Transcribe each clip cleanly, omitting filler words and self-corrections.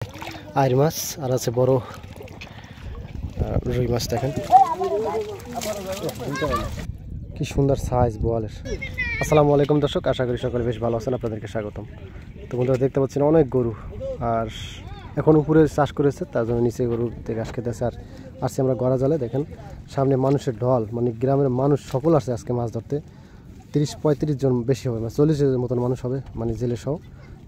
আইর মাছ আর আছে বড় রুই মাছ। দেখেন কি সুন্দর সাইজ বোয়ালের। আসসালামু আলাইকুম দর্শক, আশা করি সকলে বেশ ভালো আছেন। আপনাদেরকে স্বাগতম। তো বন্ধুরা দেখতে পাচ্ছেন অনেক গরু, আর এখন উপরে চাষ করেছে, তার জন্য নিচে গরু ঘাস খেতেছে। আর আসছে আমরা গড়া জালে। দেখেন সামনে মানুষের ঢল, মানে গ্রামের মানুষ সকল আসছে আজকে মাছ ধরতে। 30-35 জন বেশি হবে, মানে 40 জনের মতন মানুষ হবে, মানে জেলে সহ।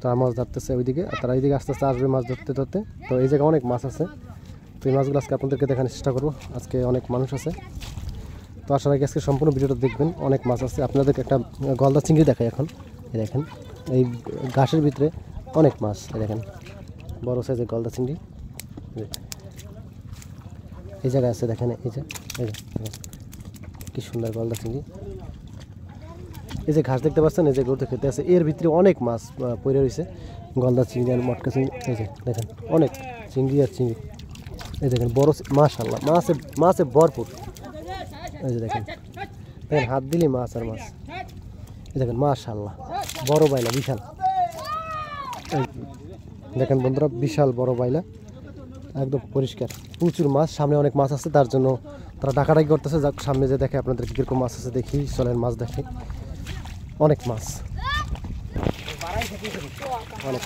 তারা মাছ ধরতেছে ওইদিকে, আর তারা এইদিকে আস্তে আস্তে আসবে মাছ ধরতে ধরতে। তো এই জায়গায় অনেক মাছ আছে, তো এই মাছগুলো আজকে আপনাদেরকে দেখানোর চেষ্টা করবো। আজকে অনেক মানুষ আছে, তো আসার আগে আজকে সম্পূর্ণ ভিডিওটা দেখবেন। অনেক মাছ আছে, আপনাদেরকে একটা গলদা চিংড়ি দেখাই এখন। এই দেখেন এই ঘাসের ভিতরে অনেক মাছ। এই দেখেন বড় সাইজের গলদা চিংড়ি এই জায়গায় আছে। দেখেন এই যে কি সুন্দর গলদা চিংড়ি। এই যে ঘাস দেখতে পাচ্ছেন, এই যে গরুতে খেতে আছে, এর ভিতরে অনেক মাছ পড়ে রয়েছে। গলদা চিংড়ি আর মটকা চিংড়ি। এই যে দেখেন অনেক চিংড়ি আর চিংড়ি। এই দেখেন বড়, মাশাআল্লাহ মাছে ভরপুর। এই যে দেখেন দেখেন হাত দিলেই মাছ আর মাছ। এই দেখেন মাশাআল্লাহ বড় বাইলা, বিশাল। দেখেন বন্ধুরা বিশাল বড় বাইলা, একদম পরিষ্কার, প্রচুর মাছ। সামনে অনেক মাছ আছে, তার জন্য তারা ডাকাডাকি করতেছে। যাক সামনে যে দেখে আপনাদের কীরকম মাছ আছে দেখি, চলেন মাছ দেখে। অনেক মাছ, অনেক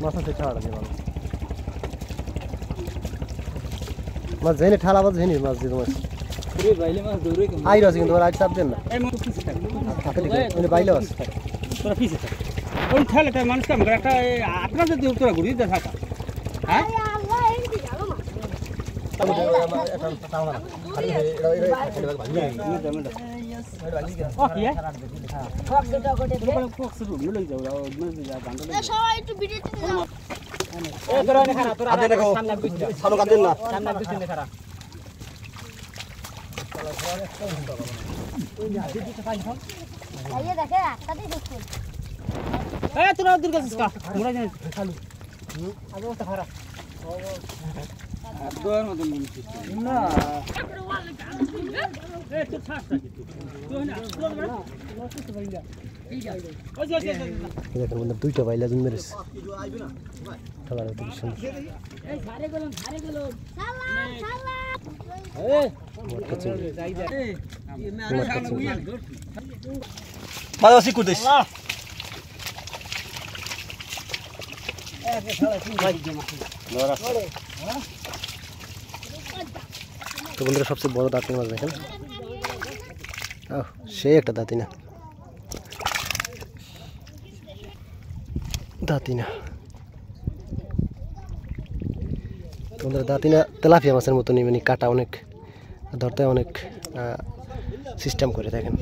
মাছ আছে ছাড়া দিয়ে ভালো মাছ ঝেনে ঠালা মাছ ঝেনি মাছ দিয়ে মাছ আইর আছে, কিন্তু আইর চাপ দেন না বাইলেও আছে। তোরা পিছিয়ে থাক ওই ঠেলাটা মানুষ কাম করে একটা আপনার যদি তোরা ঘুরিয়ে দেয় থাকা। হ্যাঁ তোরা দূর গেছিস কা মোড়া জানিস খালু আগে ওটা খারাপ দোয়ার মত না এ তো ছাড় থাকি তুই না তো বাইলা এই যা ওই যা দেখেন বন্ধু দুইটা বাইলা জুম মেরেছে। খেলার তো সুন্দর। এই ধারে গেলাম সালাম এ মটকা চিংড়ি যাই যা এই মটকা চিংড়ি বাদাসি কুদিস তো বন্ধুরা সবচেয়ে বড় দাঁতি মাছ দেখেন, সে একটা দাঁতি না, দাঁতি না তোমাদের দাঁতি না, তেলাপিয়া মাছের মতনই, মানে কাটা অনেক, ধরতে অনেক সিস্টেম করে। দেখেন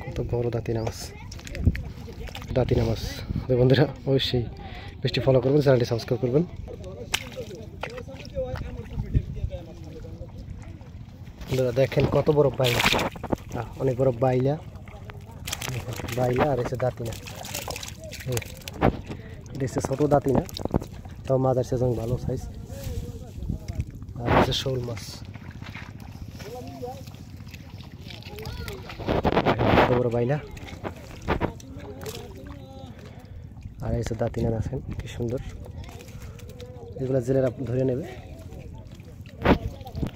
কত বড় দাঁতিনা মাছ, দাঁতিনা মাছ। তো বন্ধুরা অবশ্যই পেজটি ফলো করবেন, চ্যানেলটি সাবস্ক্রাইব করবেন। বন্ধুরা দেখেন কত বড় বাইলা, অনেক বড় বাইলা, বাইলা আর এসে দাঁতিনা। এটা হচ্ছে ছোটো দাঁতিনা, তাও মাছ সেজন ভালো সাইজ। আর হচ্ছে শোল মাছ, কত বড় বাইলা। আর এসে দাঁতিনা আছেন কি সুন্দর, এগুলো জেলেরা ধরে নেবে।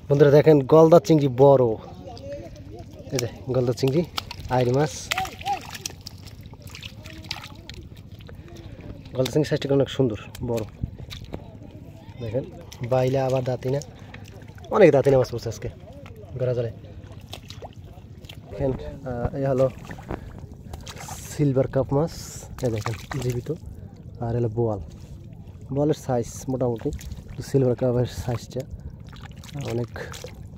বন্ধুরা দেখেন গলদা চিংড়ি বড়, এই যে গলদা চিংড়ি, আইরি মাছ। গলদা চিংড়ি সাইজটা অনেক সুন্দর বড়। দেখেন বাইলা আবার দাঁতিনা, অনেক দাঁতিনা মাছ পড়ছে আজকে গড়া জলে। দেখেন এই হলো সিলভার কাপ মাছ, এই দেখেন জীবিত। আর হলো বোয়াল, বোয়ালের সাইজ মোটামুটি, সিলভার কাপের সাইজটা অনেক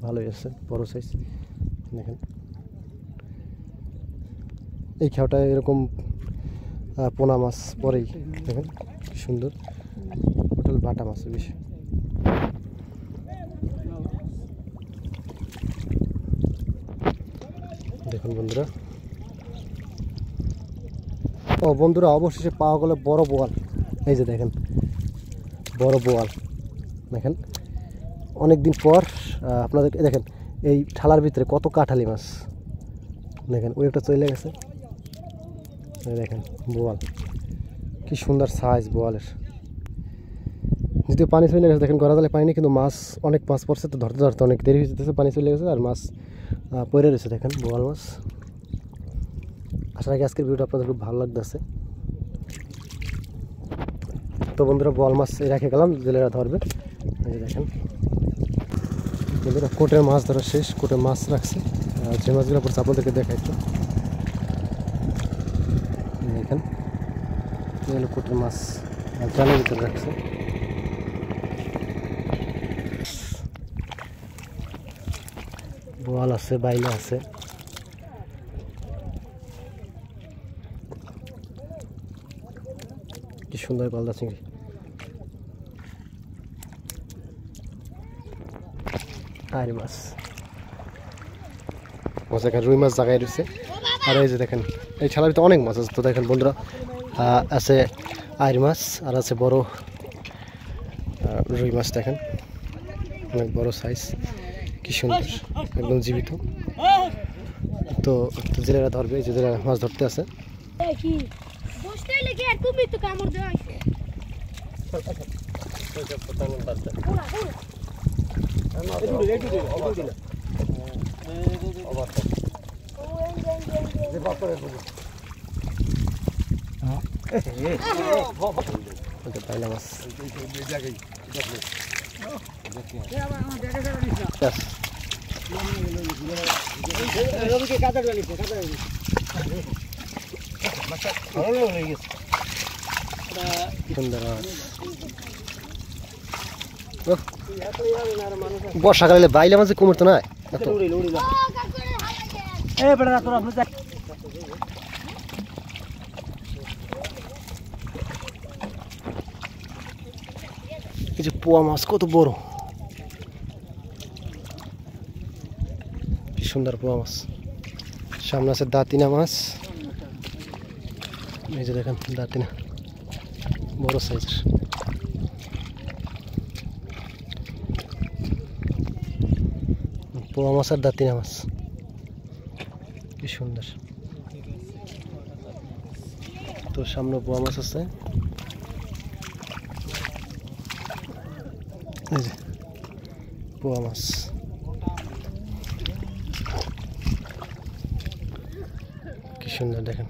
ভালোই আছে, বড় সাইজ। দেখেন এই খাওয়াটা এরকম পোনা মাছ পরেই, দেখেন কি সুন্দর, হোটেল বাটা মাছ বেশি। দেখুন বন্ধুরা, ও বন্ধুরা অবশেষে পাওয়া গেল বড় বোয়াল। এই যে দেখেন বড় বোয়াল, দেখেন অনেক দিন পর আপনাদের দেখেন এই ঠালার ভিতরে কত কাঠালি মাছ। দেখেন ওই একটা চলে গেছে, দেখেন বোয়াল কি সুন্দর সাইজ বোয়ালের। যদিও পানি চলে গেছে, দেখেন গড়া জালে পানি, কিন্তু মাছ অনেক মাছ পড়ছে, তো ধরতে ধরতে অনেক দেরি হয়ে যেতেছে, পানি চলে গেছে আর মাছ পড়ে রয়েছে। দেখেন বোয়াল মাছ। আশা রাখি আজকের ভিডিওটা আপনাদের খুব ভালো লাগতেছে। তো বন্ধুরা বোয়াল মাছ রেখে গেলাম, জেলেরা ধরবে। এই যে দেখেন বন্ধুরা কোটের মাছ ধরা শেষ, কোটে মাছ রাখছে, যে মাছগুলো পড়ছে আপনাদেরকে দেখা একটু। দেখেন এগুলো কোটের মাছ জালের ভিতরে রাখছে। বোয়াল আছে, বাইলা আছে। কি সুন্দর গলদা চিংড়ি। আইরি মাছ, দেখেন রুই মাছ জায়গায় রয়েছে। আর এই যে দেখেন এই ছালার ভিতরে অনেক মাছ আছে। তো দেখেন বন্ধুরা আছে আইরি মাছ আর আছে বড় রুই মাছ। দেখেন অনেক বড় সাইজ, কি সুন্দর একদম জীবিত। তো জেলেরা ধরবে, এই যে জেলেরা মাছ ধরতে আছে। পাইলা মাছ সুন্দর। বর্ষাকালে বাইলা মাঝে কুমির তো নাই। এই যে পোয়া মাছ কত বড়, কি সুন্দর পোয়া মাছ। সামনে আছে দাঁতিনা মাছ, এই যে দেখেন দাঁতিনা বড় সাইজের। পোয়া মাছ আর দাঁতিনা মাছ কি সুন্দর। তো সামনে পোয়া মাছ আছে, এই যে পোয়া মাছ। কি সুন্দর দেখেন।